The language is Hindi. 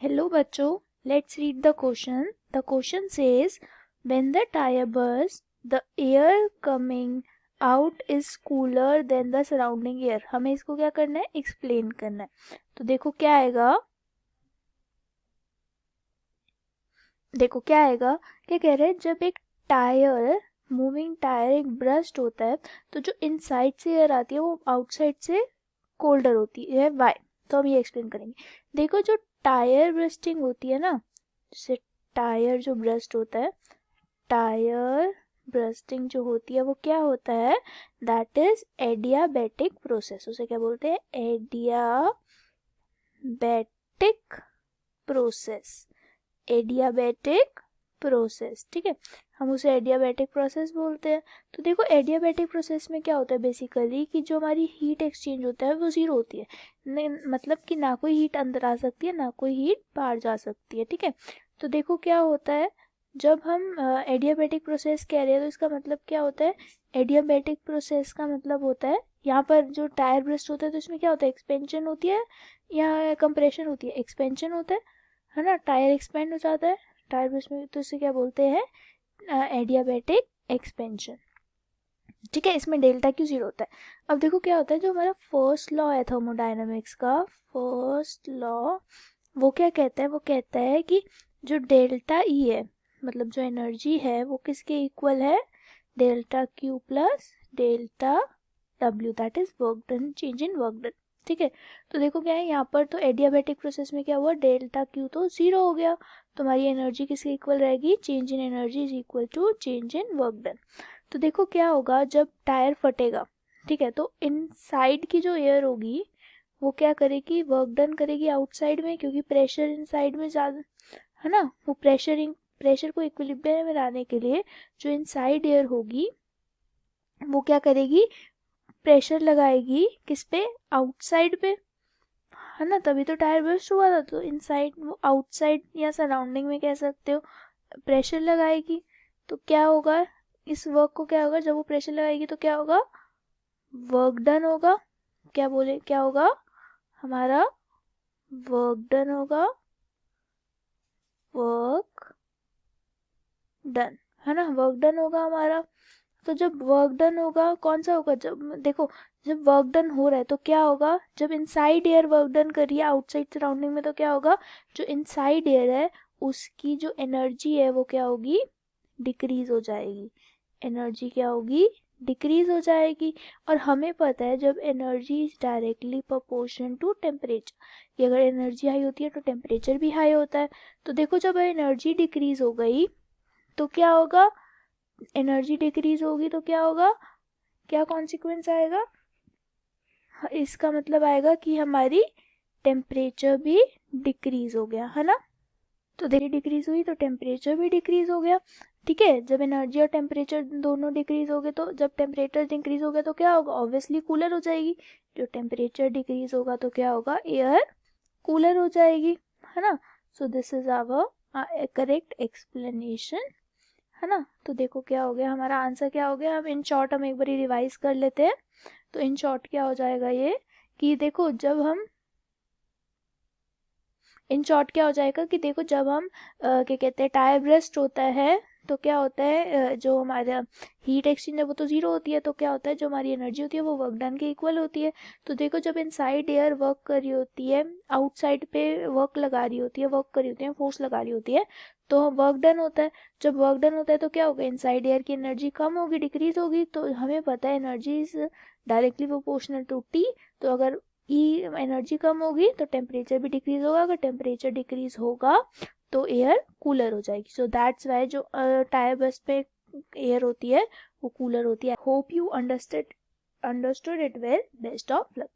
Hello bachcho, let's read the question. The question says, when the tire bursts, the air coming out is cooler than the surrounding air. हमें इसको क्या करना है, एक्सप्लेन करना है. तो देखो क्या आएगा, क्या कह रहे हैं, जब एक टायर मूविंग टायर एक ब्रस्ट होता है तो जो इनसाइड से एयर आती है वो आउटसाइड से कोल्डर होती है. वाई? तो हम ये एक्सप्लेन करेंगे. देखो जो टायर ब्रस्टिंग होती है ना, जैसे टायर जो ब्रस्ट होता है, टायर ब्रस्टिंग जो होती है वो क्या होता है, दैट इज एडियाबैटिक प्रोसेस. उसे क्या बोलते हैं, एडियाबैटिक प्रोसेस. एडियाबैटिक प्रोसेस, ठीक है, हम उसे एडियाबैटिक प्रोसेस बोलते हैं. तो देखो एडियाबैटिक प्रोसेस में क्या होता है बेसिकली, कि जो हमारी हीट एक्सचेंज होता है वो ज़ीरो होती है. मतलब कि ना कोई हीट अंदर आ सकती है ना कोई हीट बाहर जा सकती है, ठीक है. तो देखो क्या होता है, जब हम एडियाबैटिक प्रोसेस कह रहे हैं तो इसका मतलब क्या होता है, एडियाबैटिक प्रोसेस का मतलब होता है यहाँ पर जो टायर ब्रस्ट होता है तो इसमें क्या होता है, एक्सपेंशन होती है या कंप्रेशन होती है, एक्सपेंशन होता है ना, टायर एक्सपेंड हो जाता है टायर ब्रस्ट में, तो इसे क्या बोलते हैं, एडियाबैटिक एक्सपेंशन, ठीक है. इसमें डेल्टा क्यू जीरो होता है. अब देखो क्या होता है, जो हमारा फर्स्ट लॉ है थर्मोडायनामिक्स का, फर्स्ट लॉ वो क्या कहता है, वो कहता है कि जो डेल्टा ई है, मतलब जो एनर्जी है वो किसके इक्वल है, delta Q plus delta W, that is work done, change in work done, ठीक है. तो देखो क्या है यहाँ पर, तो एडियाबैटिक प्रोसेस में क्या हुआ, डेल्टा क्यू तो जीरो हो गया, तो हमारी एनर्जी किसके इक्वल रहेगी, change in energy is equal to change in work done. तो देखो क्या होगा, जब टायर फटेगा, ठीक है, तो इनसाइड की जो एयर होगी वो क्या करेगी, वर्क डन करेगी आउटसाइड में, क्योंकि प्रेशर इनसाइड में ज़्यादा है ना, वो प्रेशर को इक्विलिब्रियम में लाने के लिए जो इनसाइड एयर होगी वो क्या करेगी, प्रेशर लगाएगी किस पे, आउटसाइड पे, है ना, तभी तो टायर बर्स्ट हुआ था. तो इनसाइड, वो आउटसाइड या सराउंडिंग में कह सकते हो, प्रेशर लगाएगी. तो क्या होगा, इस वर्क को क्या होगा, जब वो प्रेशर लगाएगी तो क्या होगा, वर्क डन होगा. क्या बोले, क्या होगा, हमारा वर्क डन होगा, वर्क डन, है ना, वर्क डन होगा हमारा. तो जब वर्क डन होगा, कौन सा होगा, जब देखो जब वर्क डन हो रहा है तो क्या होगा, जब इनसाइड एयर वर्क डन कर रही है आउटसाइड सराउंडिंग में, तो क्या होगा, जो इनसाइड एयर है उसकी जो एनर्जी है वो क्या होगी, डिक्रीज हो जाएगी. एनर्जी क्या होगी, डिक्रीज हो जाएगी. और हमें पता है जब energy is directly proportional to temperature, कि अगर एनर्जी हाई होती है तो टेम्परेचर भी हाई होता है. तो देखो जब एनर्जी डिक्रीज हो गई तो क्या होगा, एनर्जी डिक्रीज होगी तो क्या होगा, क्या कॉन्सिक्वेंस आएगा, इसका मतलब आएगा कि हमारी टेम्परेचर भी डिक्रीज हो गया, है ना. तो देखिए डिक्रीज हुई तो टेम्परेचर भी डिक्रीज हो गया, ठीक है. जब एनर्जी और टेम्परेचर दोनों डिक्रीज हो गए, तो जब टेम्परेचर डिक्रीज हो गया तो क्या होगा, ऑब्वियसली कूलर हो जाएगी. जो टेम्परेचर डिक्रीज होगा तो क्या होगा, एयर कूलर हो जाएगी, है ना. So this is our correct explanation, है ना. तो देखो क्या हो गया, हमारा आंसर क्या हो गया. हम इन शॉर्ट हम एक बार रिवाइज कर लेते हैं. तो इन शॉर्ट क्या हो जाएगा ये, कि देखो जब हम इन शॉर्ट क्या हो जाएगा, कि देखो जब हम क्या कहते हैं, टायर ब्रस्ट होता है तो क्या होता है, जो हमारा हीट एक्सचेंज है वो तो जीरो होती है, तो क्या होता है, जो हमारी एनर्जी होती है वो वर्क डन के इक्वल होती है. तो देखो जब इनसाइड एयर वर्क कर रही होती है, आउटसाइड पे वर्क लगा रही होती है, वर्क कर रही होती है, फोर्स लगा रही होती है, तो वर्क डन होता है. जब वर्क डन होता है तो क्या होगा, इनसाइड एयर की एनर्जी कम होगी, डिक्रीज होगी. तो हमें पता है energy is directly proportional to T. तो अगर ई एनर्जी कम होगी तो टेम्परेचर भी डिक्रीज होगा, अगर टेम्परेचर डिक्रीज होगा तो एयर कूलर हो जाएगी. सो दैट्स वाई जो टायर बस पे एयर होती है वो कूलर होती है. Hope you understood it well. Best of luck.